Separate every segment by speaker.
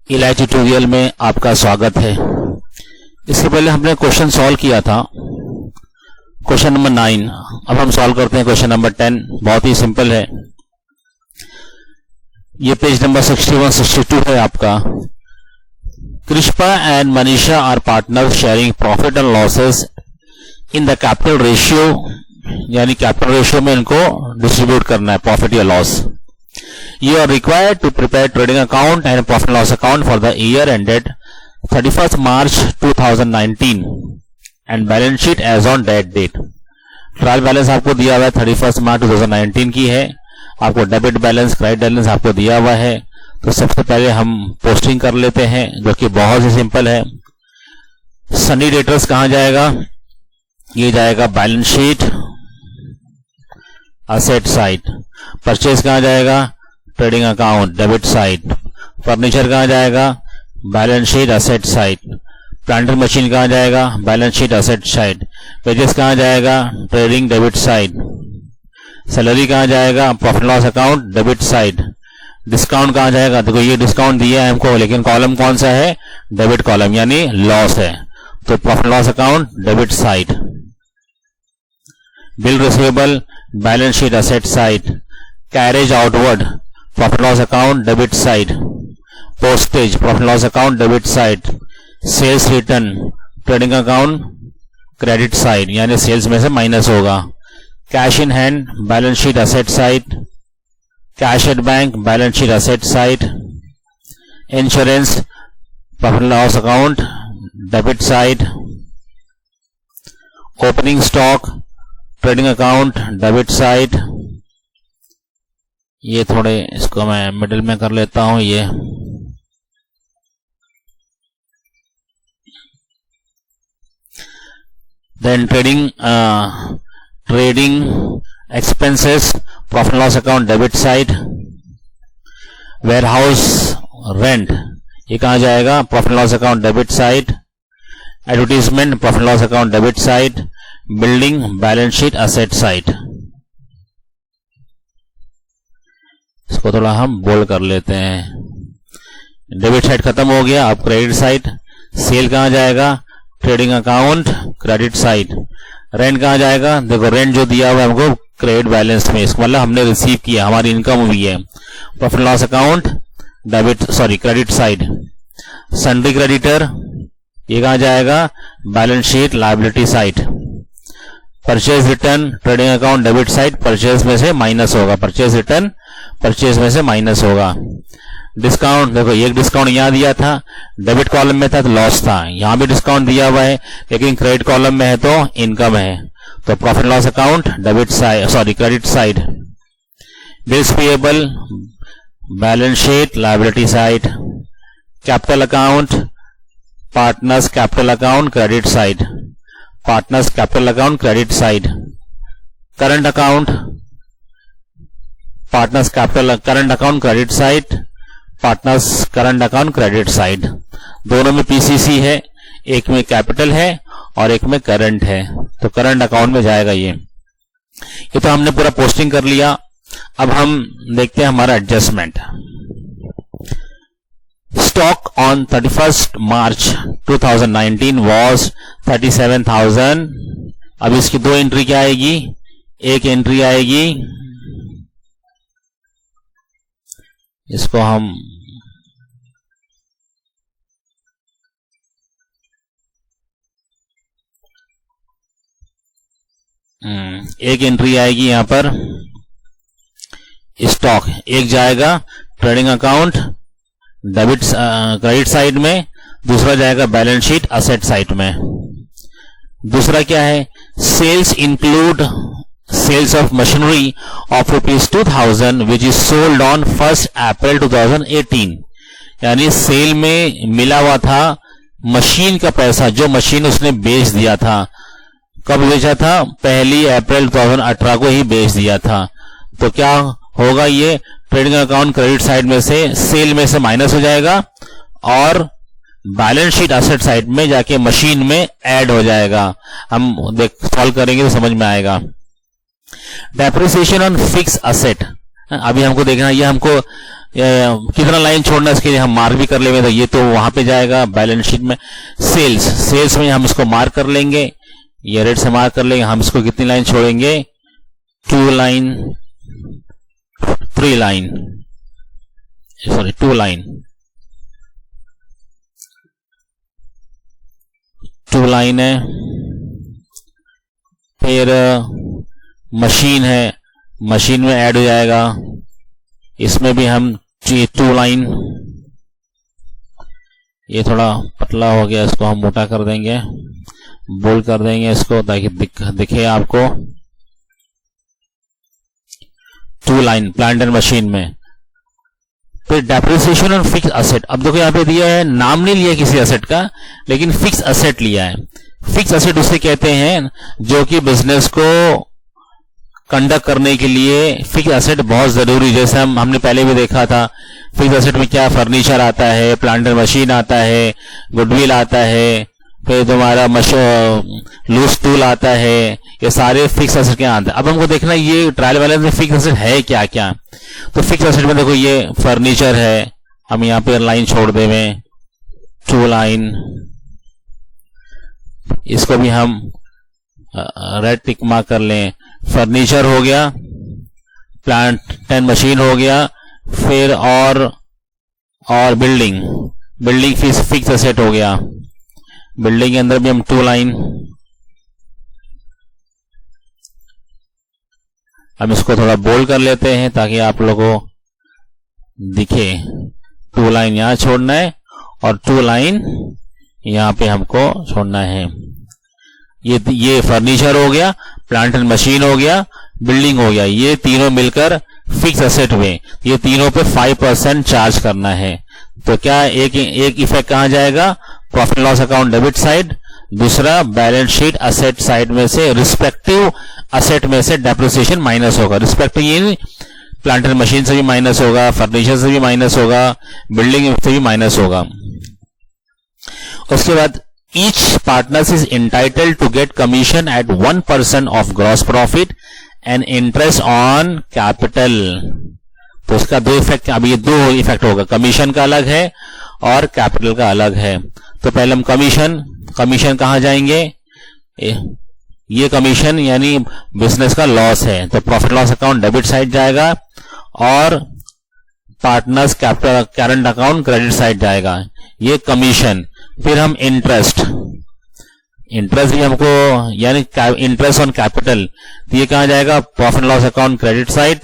Speaker 1: इलाज ट्यूटोरियल में आपका स्वागत है। इससे पहले हमने क्वेश्चन सॉल्व किया था, क्वेश्चन नंबर 9। अब हम सॉल्व करते हैं क्वेश्चन नंबर 10। बहुत ही सिंपल है। ये पेज नंबर 61-62 है आपका। Krishpa and Manisha are partner sharing profit and losses in the capital ratio, यानी कैपिटल रेशियो में इनको डिस्ट्रीब्यूट करना है प्रॉफिट या loss. You are required to prepare trading account and profit and loss account for the year ended 31st March 2019 and balance sheet as on that date. Trial balance आपको दिया हुआ है 31 मार्च 2019 की है। आपको डेबिट बैलेंस, क्रेडिट बैलेंस आपको दिया हुआ है। तो सबसे पहले हम पोस्टिंग कर लेते हैं, जो कि बहुत ही सिंपल है। सनी डेटर्स कहां जाएगा? ये जाएगा balance sheet, asset side. Purchase कहां जाएगा? Trading account, debit side. Furniture कहां जाएगा? Balance sheet, asset side. Planter machine कहां जाएगा? Balance sheet, asset side. Wages कहां जाएगा? Trading, debit side. सैलरी कहां जाएगा? Profit loss account, debit side. Discount कहां जाएगा? देखो ये डिस्काउंट दिया है हमको, लेकिन कॉलम कौन सा है? डेबिट कॉलम, यानी लॉस है, तो profit loss account, debit side. Bill receivable, balance sheet, asset side. Carriage outward, profit loss account, debit side. Postage, profit loss account, debit side. Sales return, trading account, credit side, यानी sales में से minus होगा। Cash in hand, balance sheet, asset side. Cash at bank, balance sheet, asset side. Insurance, profit loss account, debit side. Opening stock, trading account, debit side. ये थोड़े इसको मैं middle में कर लेता हूं। ये then trading expenses, profit loss account, debit side. Warehouse rent, ये कहां जाएगा? Profit loss account, debit side. Advertisement, profit loss account, debit side. Building, balance sheet, asset side. इसको थोड़ा हम बोल्ड कर लेते हैं। डेबिट साइड खत्म हो गया। अब क्रेडिट साइड। सेल कहां जाएगा? Trading account, credit side. Rent कहां जाएगा? देखो रेंट जो दिया हुआ है हमको क्रेडिट बैलेंस में, इसका मतलब हमने रिसीव किया, हमारी इनकम हुई है। Profit loss account, credit side. Sundry creditor, ये कहां जाएगा? Balance sheet, liability side. Purchase return, trading account, debit side. Purchase में से माइनस होगा, परचेज रिटर्न परचेज में से माइनस होगा। डिस्काउंट, देखो ये डिस्काउंट यहां दिया था, डेबिट कॉलम में था तो लॉस था, यहां भी डिस्काउंट दिया हुआ है, लेकिन क्रेडिट कॉलम में है तो इनकम है, तो profit loss account, debit side, credit side. Bills payable, balance sheet, liability side. Capital account, partners capital account, credit side. Partners capital account, credit side. Current account, partners capital current account, credit side. Partners current account, credit side. दोनों में PCC है, एक में capital है और एक में current है, तो करंट अकाउंट में जाएगा ये तो हमने पूरा पोस्टिंग कर लिया। अब हम देखते हैं हमारा adjustment. Stock on 31st March 2019 was 37,000। अब इसकी दो एंट्री क्या आएगी? एक एंट्री आएगी, इसको हम एक एंट्री आएगी यहां पर स्टॉक, एक जाएगा trading account, debit credit side में, दूसरा जाएगा बैलेंस शीट, असेट साइड में। दूसरा क्या है? Sales include sales of machinery of ₹2,000 which is sold on 1st April 2018, यानी सेल में मिला हुआ था मशीन का पैसा, जो मशीन उसने बेच दिया था। कब बेचा था? 1 अप्रैल 2018 को ही बेच दिया था। तो क्या होगा? ये ट्रेडिंग अकाउंट क्रेडिट साइड में से सेल में से माइनस हो जाएगा और बैलेंस शीट असेट साइड में जाके मशीन में ऐड हो जाएगा। हम सॉल्व करेंगे तो समझ में आएगा। डेप्रिसिएशन ऑन फिक्स असेट, अभी हमको देखना, ये हमको कितना लाइन छोड़ना है इसके लिए हम मार्क भी कर लेंगे, तो ये तो वहां पे जाएगा बैलेंस शीट में। सेल्स में हम इसको मार्क कर लेंगे, ये रेड से मार्क कर लेंगे। हम इसको कितनी लाइन छोड़ेंगे, 2 लाइन 2 लाइन है। फिर मशीन है, मशीन में ऐड हो जाएगा, इसमें भी हम 2 लाइन। ये थोड़ा पतला हो गया, इसको हम मोटा कर देंगे, बोल्ड कर देंगे इसको ताकि दिखे आपको। 2 लाइन प्लांट एंड मशीन में। फिर डेप्रिसिएशन और फिक्स असेट। अब देखो यहाँ पे दिया है, नाम नहीं लिया किसी असेट का, लेकिन फिक्स असेट लिया है। फिक्स असेट उसे कहते हैं जो कि बिजनेस को कंडक्ट करने के लिए फिक्स असेट बहुत जरूरी। जैसे हमने पहले भी देखा था, फिक्स असेट में क्या, फर्नीचर आता है, प्लांट एंड मशीन आता है, गुडविल आता है, फिर तुम्हारा लूज टूल आता है, ये सारे फिक्स असेट के आते हैं। अब हमको देखना ये ट्रायल बैलेंस में फिक्स असेट है क्या क्या। तो फिक्स असेट में देखो ये फर्नीचर है, हम यहाँ पे लाइन छोड़ देवे 2 लाइन, इसको भी हम रेड टिक मार्क कर लें। फर्नीचर हो गया, प्लांट एंड मशीन हो गया, फिर और बिल्डिंग फिक्स असेट हो गया। बिल्डिंग के अंदर भी हम 2 लाइन। हम इसको थोड़ा बोल्ड कर लेते हैं ताकि आप लोगों को दिखे। 2 लाइन यहां छोड़ना है और 2 लाइन यहां पे हमको छोड़ना है। ये फर्नीचर हो गया, प्लांट एंड मशीन हो गया, बिल्डिंग हो गया, ये तीनों मिलकर फिक्स असेट हुए। ये तीनों पे 5% चार्ज करना है। तो क्या एक इफेक्ट कहां जाएगा, profit loss account debit side, दूसरा बैलेंस शीट असेट साइड में से रिस्पेक्टिव असेट में से डेप्रिसिएशन माइनस होगा। रिस्पेक्टिव ये प्लांट एंड मशीन से भी माइनस होगा, फर्नीचर से भी माइनस होगा, बिल्डिंग से भी माइनस होगा। उसके बाद each partners is entitled to get commission at 1% of gross profit and interest on capital। तो इसका 2 इफेक्ट, अब ये 2 इफेक्ट होगा, कमीशन का अलग है और कैपिटल का अलग है। तो पहले हम कमीशन कहां जाएंगे, ये कमीशन यानी बिजनेस का लॉस है, तो profit loss account debit side जाएगा और partners capital current account credit side जाएगा, ये कमीशन। फिर हम इंटरेस्ट भी हमको यानी इंटरेस्ट ऑन कैपिटल, तो ये कहां जाएगा, profit loss account credit side,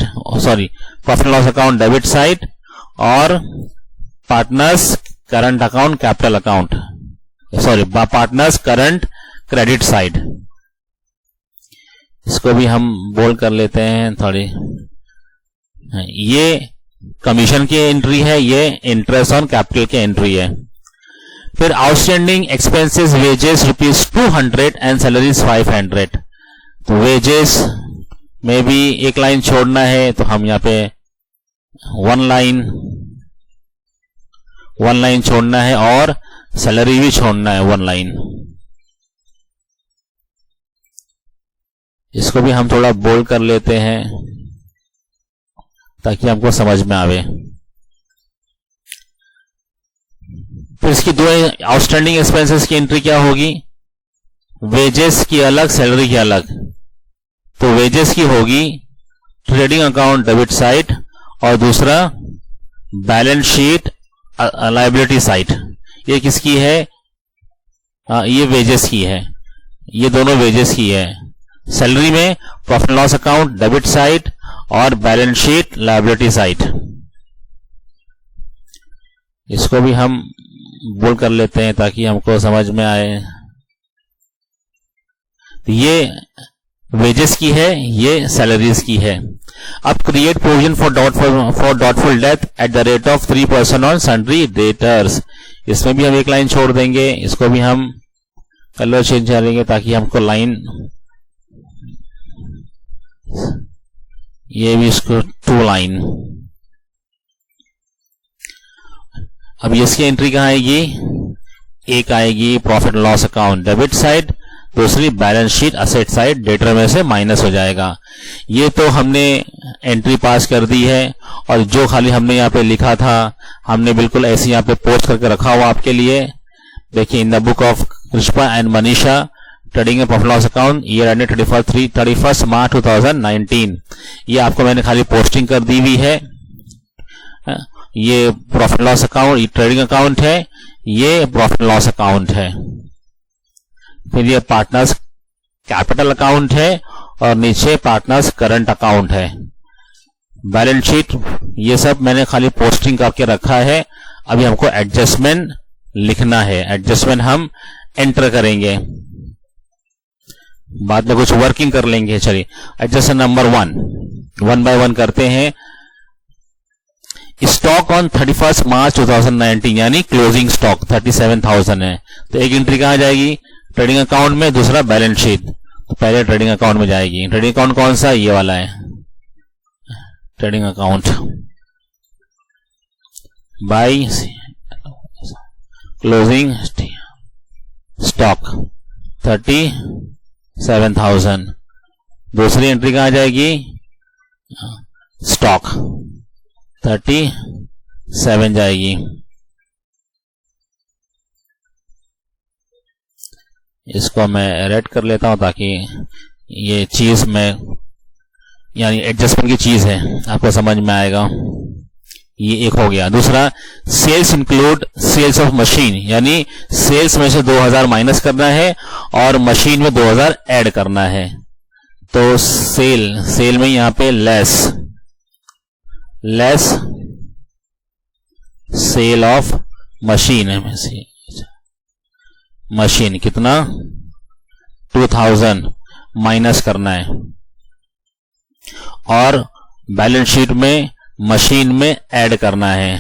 Speaker 1: profit loss account debit side और partners current account capital account, partners current credit side. इसको भी हम बोल्ड कर लेते हैं थोड़ी। ये कमीशन की एंट्री है, ये इंटरेस्ट ऑन कैपिटल की एंट्री है। फिर outstanding expenses wages ₹200 and salaries 500। तो वेजेस में भी एक लाइन छोड़ना है, तो हम यहाँ पे 1 लाइन छोड़ना है और सैलरी भी छोड़ना है 1 लाइन। इसको भी हम थोड़ा बोल्ड कर लेते हैं ताकि हमको समझ में आवे। फिर इसकी 2 आउटस्टैंडिंग एक्सपेंसेस की एंट्री क्या होगी, वेजेस की अलग, सैलरी की अलग। तो वेजेस की होगी ट्रेडिंग अकाउंट डेबिट साइड और दूसरा बैलेंस शीट लायबिलिटी साइड। ये किसकी है, ये वेजेस की है, ये दोनों वेजेस की है। सैलरी में profit loss account debit side और बैलेंस शीट लायबिलिटी साइड। इसको भी हम बोल कर लेते हैं ताकि हमको समझ में आए। ये वेजेस की है, ये सैलरीज की है। अब create provision for doubtful debts at the rate of 3% on sundry debtors. इसमें भी हम एक लाइन छोड़ देंगे, इसको भी हम कलर चेंज करेंगे ताकि हमको लाइन, ये भी इसको 2 लाइन। अब इसकी एंट्री कहां आएगी, एक आएगी profit loss account debit side, दूसरी balance sheet asset side debtor में से माइनस हो जाएगा। ये तो हमने एंट्री पास कर दी है, और जो खाली हमने यहाँ पे लिखा था हमने बिल्कुल ऐसे यहाँ पे पोस्ट करके रखा हुआ आपके लिए। देखिए, in the book of Krishna and Manisha trading and profit loss account year ended 31 मार्च 2019, ये आपको मैंने खाली पोस्टिंग कर दी हुई है। ये प्रॉफिट लॉस अकाउंट, ये ट्रेडिंग अकाउंट है, ये प्रॉफिट लॉस अकाउंट है। फिर ये पार्टनर्स कैपिटल अकाउंट है, और नीचे पार्टनर्स करंट अकाउंट है। बैलेंस शीट ये सब मैंने खाली पोस्टिंग करके रखा है। अभी हमको एडजस्टमेंट लिखना है, एडजस्टमेंट हम एंटर करेंगे, बाद में कुछ वर्किंग कर लेंगे। चलिए, एडजस्टमेंट नंबर 1 बाय 1 करते हैं। स्टॉक ऑन 31 मार्च 2019 यानी क्लोजिंग स्टॉक 37,000 है, तो एक एंट्री कहां जाएगी? ट्रेडिंग अकाउंट में, दूसरा बैलेंस शीट। तो पहले ट्रेडिंग अकाउंट में जाएगी। ट्रेडिंग अकाउंट कौन सा? ये वाला है, trading account by closing stock 37,000। दूसरी एंट्री कहां जाएगी? स्टॉक 37 जाएगी। इसको मैं रेड कर लेता हूं ताकि ये चीज में, यानी एडजस्टमेंट की चीज है, आपको समझ में आएगा। ये एक हो गया। दूसरा, sales include sales of machine, यानी सेल्स में से 2000 माइनस करना है और मशीन में 2000 ऐड करना है। तो सेल में यहां पे लेस सेल ऑफ मशीन है, मशीन कितना? 2000 माइनस करना है, और बैलेंस शीट में मशीन में ऐड करना है,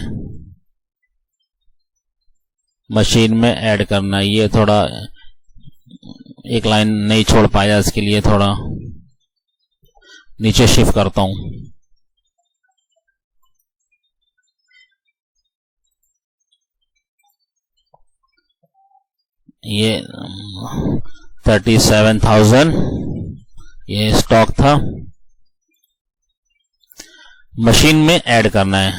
Speaker 1: मशीन में ऐड करना है। ये थोड़ा एक लाइन नहीं छोड़ पाया, इसके लिए थोड़ा नीचे शिफ्ट करता हूं। ये 37,000 ये स्टॉक था, मशीन में ऐड करना है,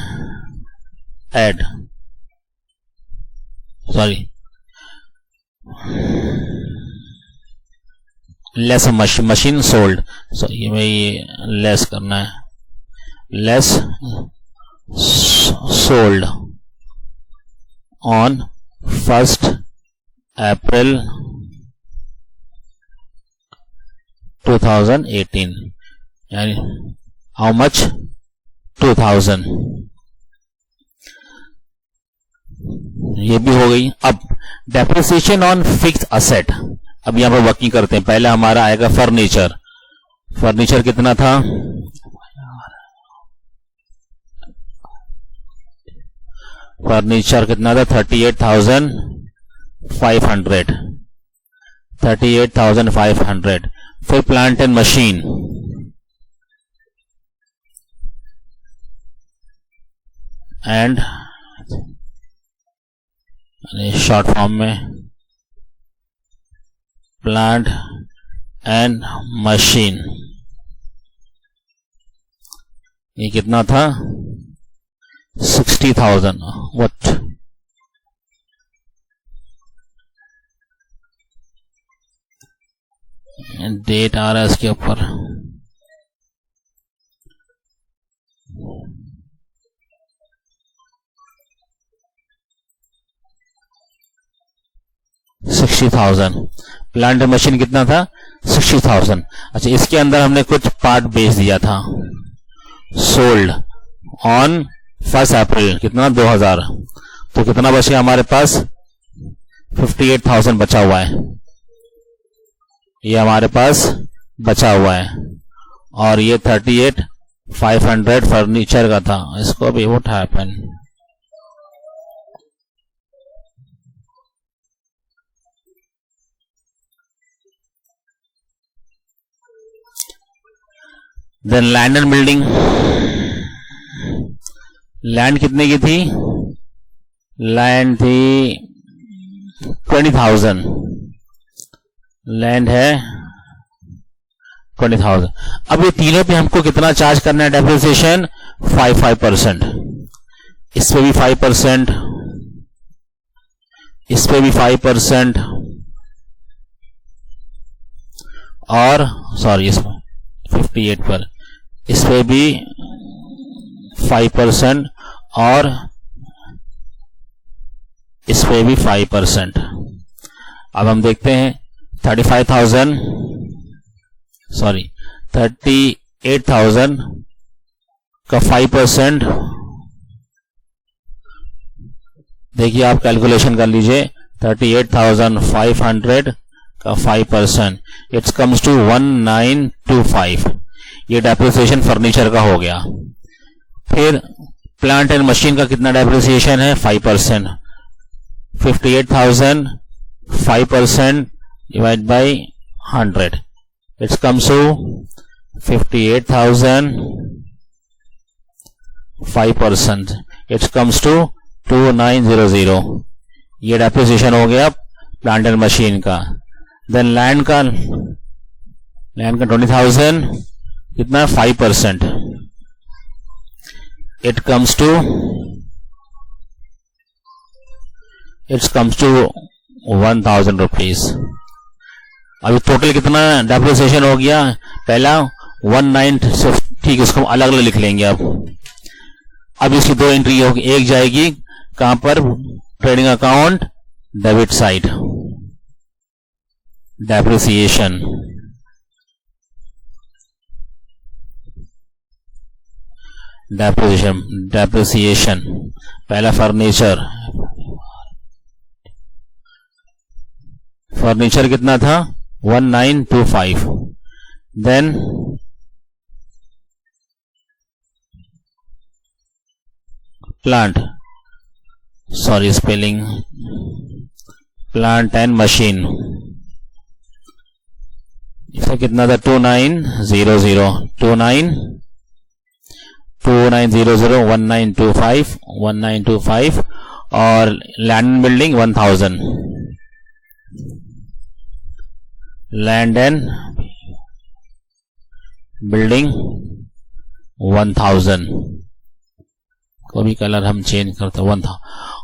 Speaker 1: लेस मशीन सोल्ड, ये में ये लेस करना है, लेस सोल्ड ऑन 1 April 2018, यानी हाउ मच? 2000। ये भी हो गई। अब डेप्रिसिएशन ऑन फिक्स्ड असेट, अब यहां पर वर्किंग करते हैं। पहले हमारा आएगा फर्नीचर। फर्नीचर कितना था? फर्नीचर कितना था? 38,500। फिर plant and machine, and short form में प्लांट एंड मशीन, ये कितना था? 60,000। व्हाट? डेट आ रहा है इसके ऊपर, प्लांट मशीन कितना था? 60,000। अच्छा, इसके अंदर हमने कुछ पार्ट बेच दिया था, सोल्ड ऑन 1 अप्रैल, कितना? 2000। तो कितना बचा हमारे पास? 58,000 बचा हुआ है, ये हमारे पास बचा हुआ है। और ये 38,500 फर्नीचर का था, इसको भी what happen? Then land and building, land कितने की थी? लैंड थी 20,000, लैंड है 20,000। अब ये तीनों पे हमको कितना चार्ज करना है डेप्रिसिएशन? 5%। इस पे भी 5%, इस पे भी 5%, और सॉरी इस 58 पर इस पे भी 5% और इस पे भी 5%। अब हम देखते हैं 38,000 का 5%। देखिए आप कैलकुलेशन कर लीजिए, 38,500 का 5%, इट्स कम्स टू 1925। ये डेप्रिसिएशन फर्नीचर का हो गया। फिर प्लांट एंड मशीन का कितना डेप्रिसिएशन है? 5%। 58,000 5% divide by 100, it's comes to 58,000 5%, it's comes to 2900। ये डेप्रिसिएशन हो गया प्लांट एंड मशीन का। देन लैंड का 20,000 कितना? 5%, इट कम्स टू 1,000 रुपीज। अभी टोटल कितना डेप्रिसिएशन हो गया? पहला 19, ठीक है, इसको हम अलग अलग लिख लेंगे। अब इसकी दो एंट्री होगी, एक जाएगी कहां पर? Trading account debit side, depreciation, पहला फर्नीचर कितना था? 1925। Then plant, sorry spelling, plant and machine, इसका कितना था? 2900, 1925 और land building 1000, land and building 1000 को भी कलर हम चेंज करते हैं 1000।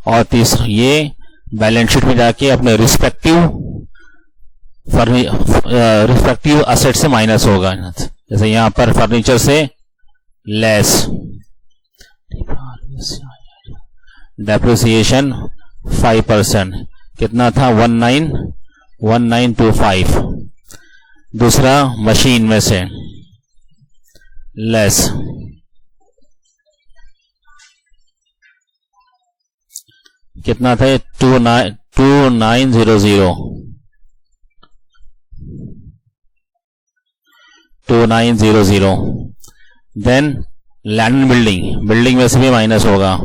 Speaker 1: और तीसरा ये बैलेंस शीट में जाके अपने रिस्पेक्टिव असेट से माइनस होगा। जैसे यहां पर फर्नीचर से लेस, डेप्रिसिएशन 5% कितना था? 1925। दूसरा मशीन में से लेस, कितना था? 2900। देन लैंड बिल्डिंग में से भी माइनस होगा,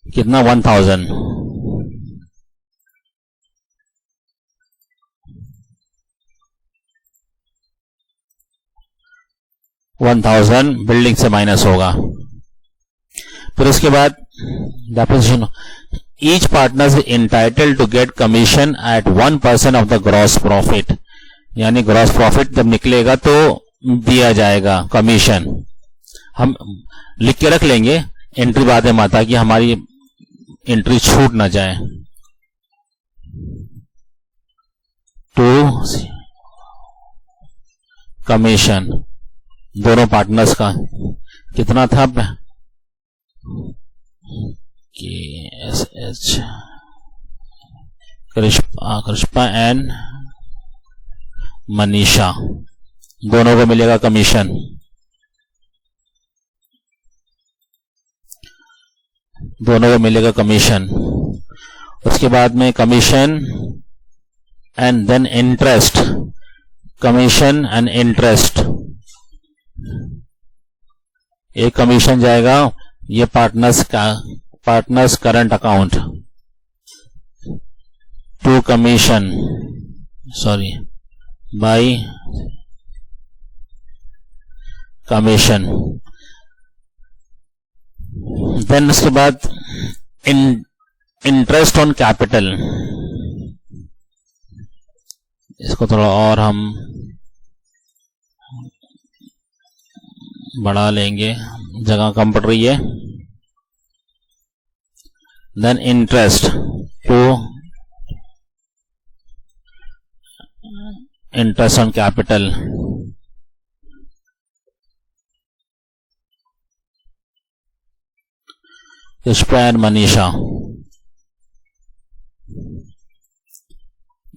Speaker 1: कितना? 1000। बिल्डिंग से माइनस होगा। फिर उसके बाद depreciation, each partner is entitled to get commission at 1% of the gross profit, यानी ग्रॉस प्रॉफिट जब निकलेगा तो दिया जाएगा कमीशन। हम लिख के रख लेंगे एंट्री बाद में माता कि हमारी एंट्री छूट ना जाए। टू कमीशन दोनों पार्टनर्स का कितना था? KSH कृष्पा एंड मनीषा, दोनों को मिलेगा कमीशन। उसके बाद में commission and then interest, commission and interest, एक कमीशन जाएगा ये partners current account, to commission by commission. Then उसके बाद इंटरेस्ट ऑन कैपिटल, इसको थोड़ा और हम बढ़ा लेंगे, जगह कम पड़ रही है। Then interest to interest on capital, Pushpa and Manisha,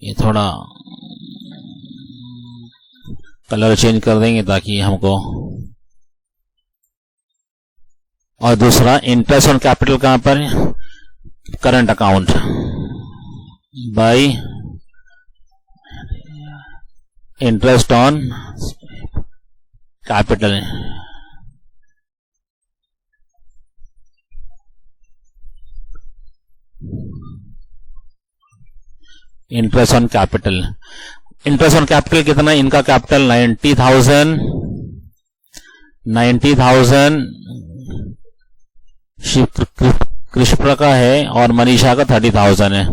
Speaker 1: ये थोड़ा कलर चेंज कर देंगे ताकि हमको, और दूसरा इंटरेस्ट ऑन कैपिटल कहां पर, current account by interest on capital, interest on capital. Interest on capital कितना, इनका कैपिटल 90,000 कृष्ण का है और मनीषा का 30,000 है।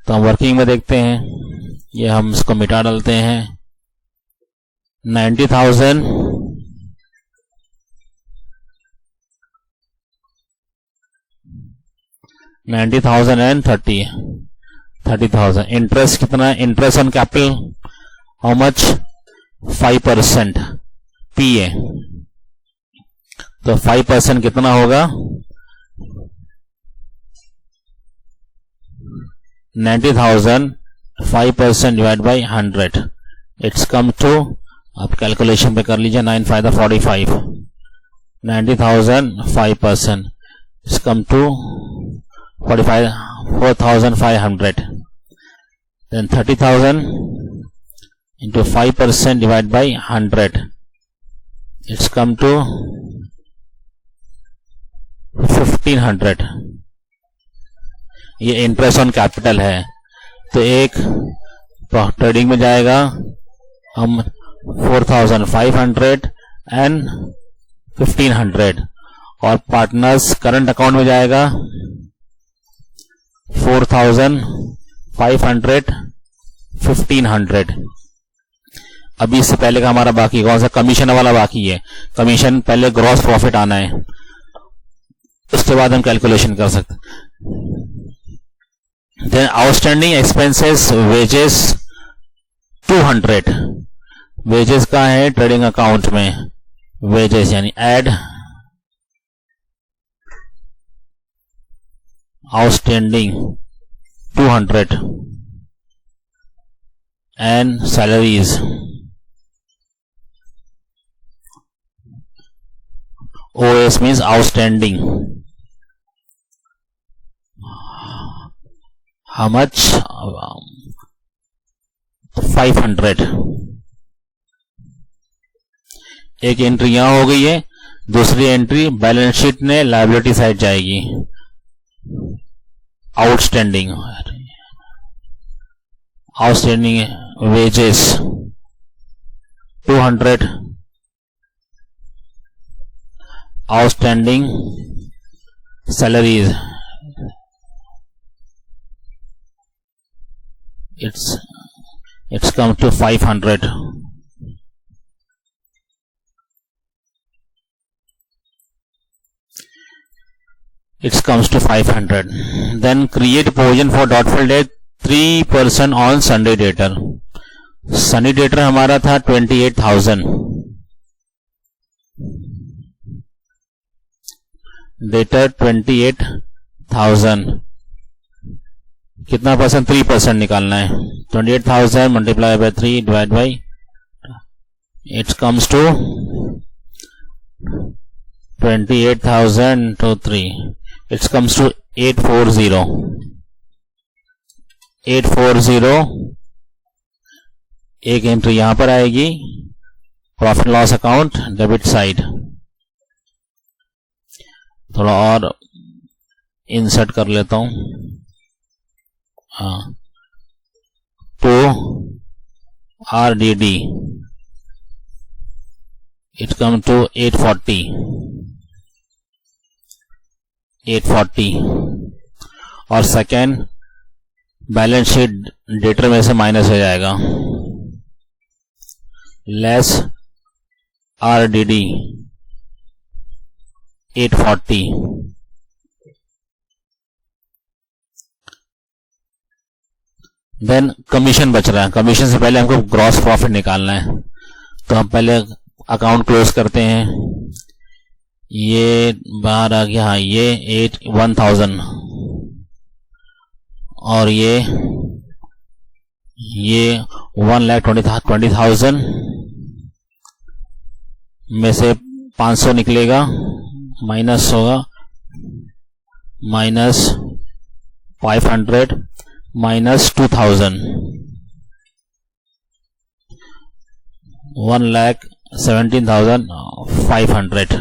Speaker 1: तो हम वर्किंग में देखते हैं, ये हम इसको मिटा डालते हैं। 90,000 एंड 30,000। इंटरेस्ट कितना, interest on capital how much, 5% पी है, तो 5% कितना होगा, 90,000 5% divide by 100, it's come to, आप कैलकुलेशन पे कर लीजिए, 9 5 45, 90,000 5%, it's come to 4,500, then 30,000 into 5% divided by 100, it's come to 1,500। ये इंटरेस्ट ऑन कैपिटल है, तो एक ट्रेडिंग में जाएगा हम 4,500 एंड 1,500, और पार्टनर्स करंट अकाउंट में जाएगा 4,500 1,500। अभी इससे पहले का हमारा बाकी कौन सा, कमीशन वाला बाकी है। कमीशन पहले ग्रॉस प्रॉफिट आना है, उसके बाद हम कैलकुलेशन कर सकते। Then outstanding expenses, wages 200, wages का है ट्रेडिंग अकाउंट में, वेजेस यानी add outstanding 200 and salaries OS means outstanding, how much, 500। एक एंट्री यहां हो गई है, दूसरी एंट्री बैलेंस शीट में लायबिलिटी साइड जाएगी, outstanding wages 200, outstanding salaries it's come to 500। It comes to 500। Then create provision for doubtful debt 3% on Sunday debtor। Sunday debtor हमारा था 28,000, debtor 28,000, कितना परसेंट, 3% निकालना है। 28,000 multiply by 3 divide by, it comes to 28,000 to 3, it comes to 840। 840 एक entry यहां पर आएगी, profit loss account debit side. थोड़ा और इंसर्ट कर लेता हूं, तो RDD it come to 840, 840 और सेकेंड बैलेंस शीट डेटर में से माइनस हो जाएगा, लेस RDD 840, देन कमीशन बच रहा है। कमीशन से पहले हमको ग्रॉस प्रॉफिट निकालना है, तो हम पहले अकाउंट क्लोज करते हैं। ये बाहर आ गया, हाँ ये 1000 और ये 1,20,000 में से 500 निकलेगा, माइनस होगा, माइनस 500 माइनस 2000, 1,17,500।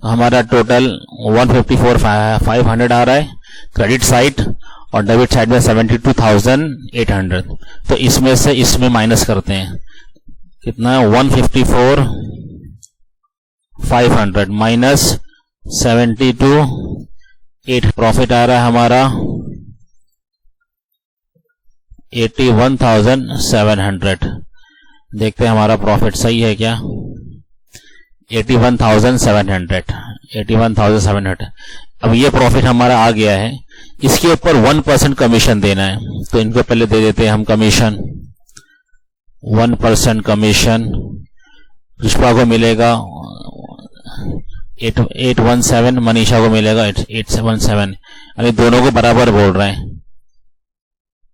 Speaker 1: हमारा टोटल 154,500 आ रहा है क्रेडिट साइड, और डेबिट साइड में 72,800। तो इसमें से इसमें माइनस करते हैं, कितना है 154,500 माइनस 72,800, प्रॉफिट आ रहा है हमारा 81,700। देखते हैं हमारा प्रॉफिट सही है क्या, 81,700। अब ये प्रॉफिट हमारा आ गया है, इसके ऊपर 1% कमीशन देना है, तो इनको पहले दे देते हैं हम कमीशन। 1% कमीशन पुष्पा को मिलेगा 817, मनीषा को मिलेगा 817, यानी दोनों को बराबर बोल रहे हैं।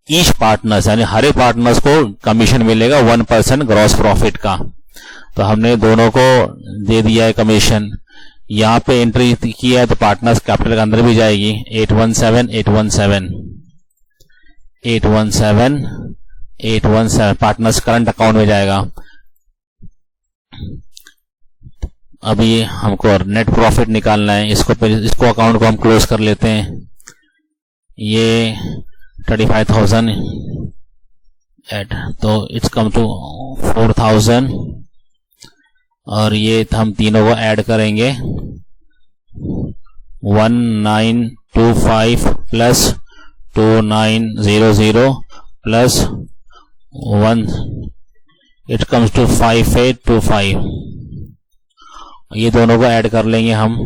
Speaker 1: ईच पार्टनर्स यानी हर एक पार्टनर्स को कमीशन मिलेगा 1% ग्रॉस प्रॉफिट का, तो हमने दोनों को दे दिया है कमीशन। यहाँ पे एंट्री किया है तो पार्टनर्स कैपिटल के अंदर भी जाएगी, 817 पार्टनर्स करंट अकाउंट में जाएगा। अभी हमको नेट प्रॉफिट निकालना है, इसको अकाउंट को हम क्लोज कर लेते हैं। ये 35,000 एट, तो इट्स कम टू 4,000, और ये हम तीनों को ऐड करेंगे, 1925 plus 2900 plus 1, it comes to 5825। ये दोनों को ऐड कर लेंगे हम,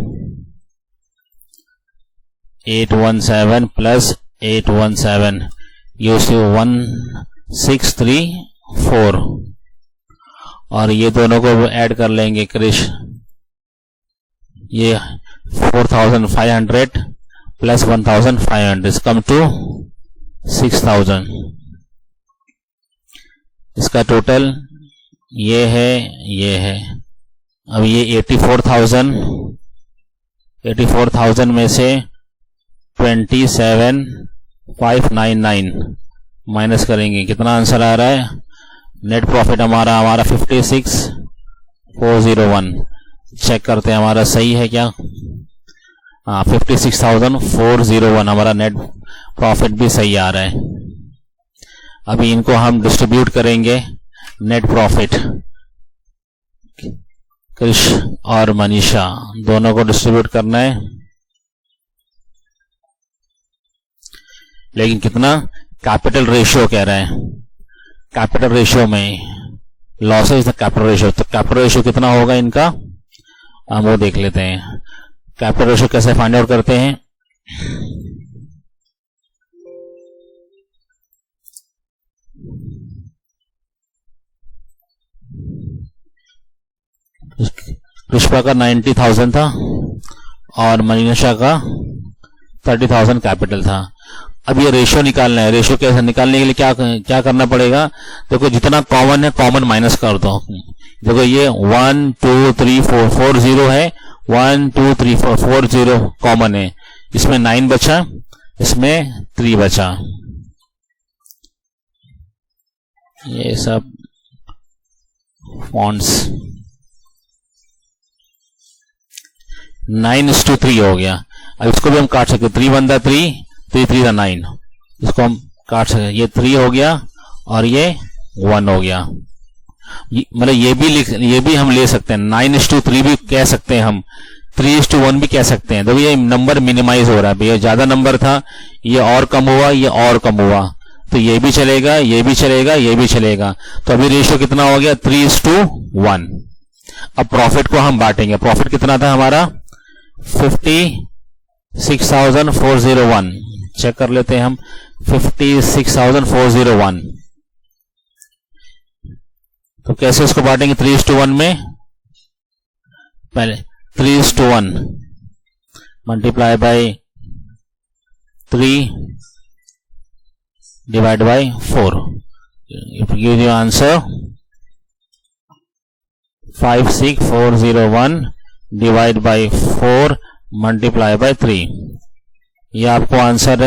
Speaker 1: 817 प्लस 817, ये उसे 1634, और ये दोनों को ऐड कर लेंगे क्रिश, ये 4,500 प्लस 1,500 कम टू 6,000। इसका टोटल ये है। अब ये 84,000 में से 27,599 माइनस करेंगे, कितना आंसर आ रहा है, नेट प्रॉफिट हमारा 56,401। चेक करते हैं हमारा सही है क्या, हाँ 56,401 हमारा नेट प्रॉफिट भी सही आ रहा है। अभी इनको हम डिस्ट्रीब्यूट करेंगे, नेट प्रॉफिट कृष और मनीषा दोनों को डिस्ट्रीब्यूट करना है, लेकिन कितना, कैपिटल रेशियो कह रहे हैं, कैपिटल रेशियो में लॉसेस कैपिटल रेशियो, तो कैपिटल रेशियो कितना होगा इनका, हम वो देख लेते हैं। कैपिटल रेशियो कैसे फाइंड आउट करते हैं, पुष्पा का 90,000 था और मनीषा का 30,000 कैपिटल था। अब ये रेशियो निकालना है, रेशियो कैसे निकालने के लिए क्या करना पड़ेगा, देखो जितना कॉमन है कॉमन माइनस कर दो। देखो ये 1 2 3 4 4 0 है, 1 2 3 4 4 0 कॉमन है, इसमें 9 बचा, इसमें 3 बचा, ये सब फॉन्ट्स 9:3 हो गया। अब इसको भी हम काट सकते, 3 1 3 3 3 9, इसको हम काट सकते, ये 3 हो गया और ये 1 हो गया। मतलब ये भी हम ले सकते हैं, 9:3 भी कह सकते हैं हम, 3:1 भी कह सकते हैं। देखो ये नंबर मिनिमाइज हो रहा है भैया, ज्यादा नंबर था, ये और कम हुआ, ये और कम हुआ, तो ये भी चलेगा, ये भी चलेगा, ये भी चलेगा। तो अभी रेशियो कितना हो गया? 3:1। अब प्रॉफिट को हम बांटेंगे। प्रॉफिट कितना था हमारा? 56,401। चेक कर लेते हैं हम, 56,401। तो कैसे इसको बांटेंगे 3:1 में? पहले 3:1 multiply by 3 divide by 4, it give you answer 56,401 divide by 4 multiply by 3। ये आपको आंसर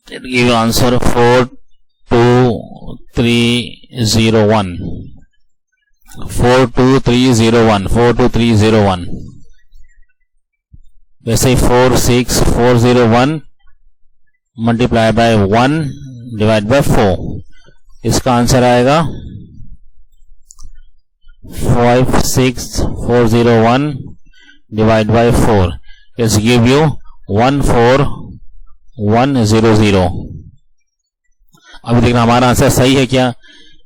Speaker 1: इट गिव आंसर 42301। 42301, 42301। वैसे ही 46401 मल्टीप्लाई बाय 1 डिवाइड बाय 4, इसका आंसर आएगा 56401 divide by 4, it's give you 14100। अभी देखना हमारा आंसर सही है क्या?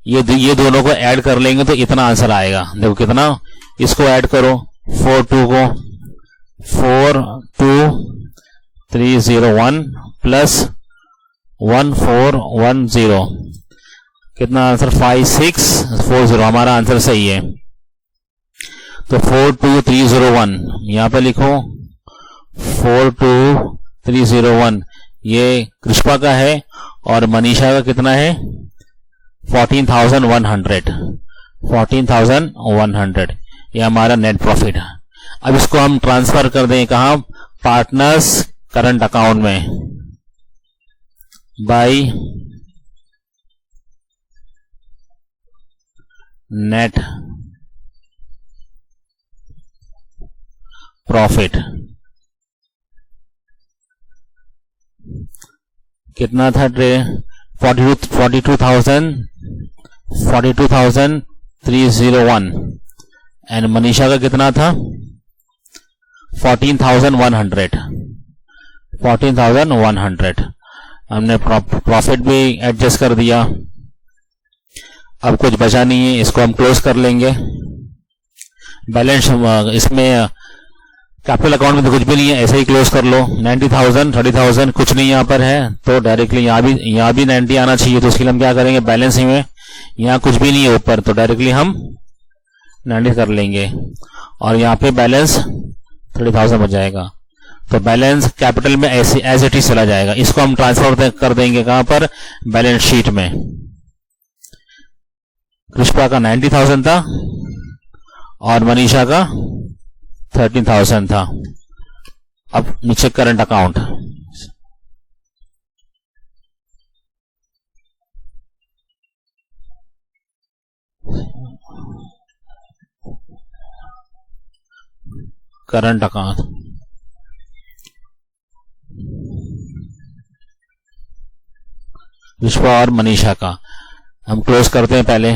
Speaker 1: ये दोनों को ऐड कर लेंगे तो इतना आंसर आएगा। देखो कितना, इसको ऐड करो 42 को, 42301 प्लस 1410, कितना आंसर? 5640। हमारा आंसर सही है। तो 42301 यहां पे लिखो, 42301 ये कृष्पा का है और मनीषा का कितना है? 14,100। 14,100 ये हमारा नेट प्रॉफिट है। अब इसको हम ट्रांसफर कर दें कहां? पार्टनर्स करंट अकाउंट में बाय नेट प्रॉफिट। कितना था? 42,301 एंड मनीषा का कितना था? 14,100। 14,100 हमने प्रॉफिट भी एडजस्ट कर दिया। अब कुछ बचा नहीं है, इसको हम क्लोज कर लेंगे। बैलेंस इसमें कैपिटल अकाउंट में तो कुछ भी नहीं है, ऐसे ही क्लोज कर लो। 90,000, 30,000 कुछ नहीं यहाँ पर है, तो डायरेक्टली यहाँ भी 90 आना चाहिए। तो उसके लिए हम क्या करेंगे? बैलेंस ही में यहाँ कुछ भी नहीं है ऊपर, तो डायरेक्टली हम 90 कर लेंगे और यहाँ पे बैलेंस 30,000 हो जाएगा। तो बैलेंस कैपिटल में ऐसे एज इट इज चला जाएगा। इसको हम ट्रांसफर कर देंगे कहां पर? बैलेंस शीट में। कृष्पा का 90,000 था और मनीषा का 13,000 था। अब नीचे करंट अकाउंट, करंट अकाउंट कृष्पा और मनीषा का हम क्लोज करते हैं। पहले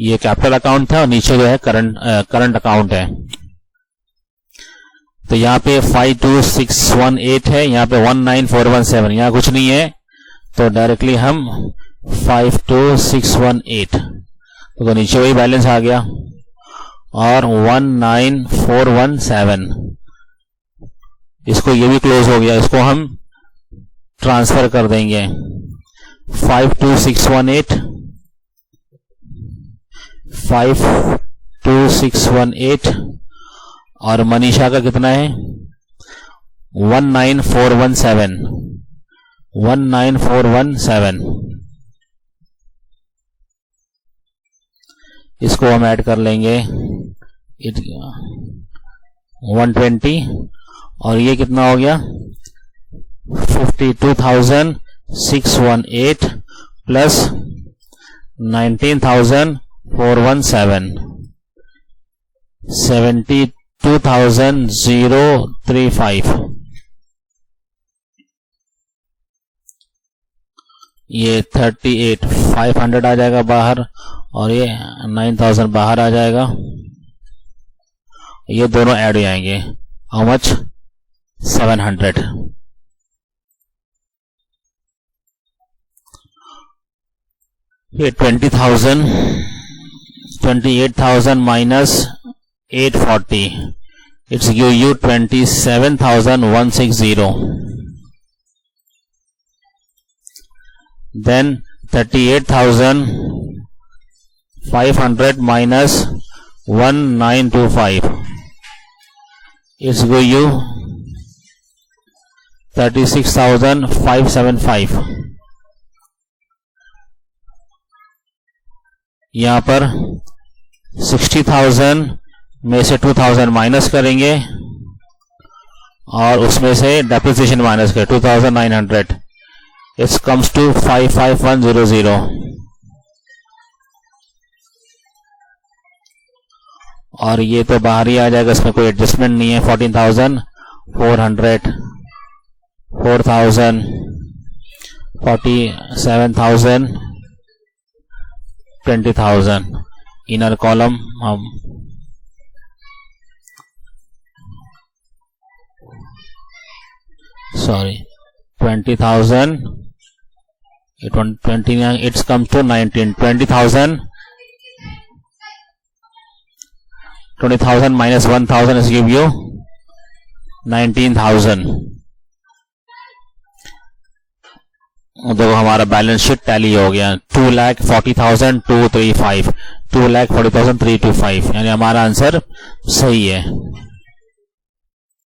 Speaker 1: ये कैपिटल अकाउंट था और नीचे जो है करंट अकाउंट है। तो यहाँ पे 52618 है, यहाँ पे 19417, यहाँ कुछ नहीं है, तो डायरेक्टली हम 52618, तो नीचे वही बैलेंस आ गया और 19417। इसको ये भी क्लोज हो गया, इसको हम ट्रांसफर कर देंगे 52618, 52618 और मनीषा का कितना है? 19417, 19417। इसको हम ऐड कर लेंगे 120 और ये कितना हो गया? 52,618 प्लस 19,417, 72,035। ये 38,500 आ जाएगा बाहर और ये 9000 बाहर आ जाएगा, ये दोनों ऐड हो जाएंगे। How much? 700। ये 28,000 minus 840, it's give you 27,160. Then 38,500 minus 1925, it's give you 36,575. यहाँ पर 60,000 में से 2,000 माइनस करेंगे और उसमें से डेप्रिसिएशन माइनस करें 2,900, इट्स कम्स टू 55100। और ये तो बाहर ही आ जाएगा, इसमें कोई एडजस्टमेंट नहीं है। 14,400, 4,000, 47,000, 20,000। इनर कॉलम हम sorry 20,000, 29, it's comes to 19, 20,000 minus 1,000 is give you 19,000। देखो हमारा बैलेंस शीट टैली हो गया। 2,40,235, 2,40,325, यानी हमारा आंसर सही है।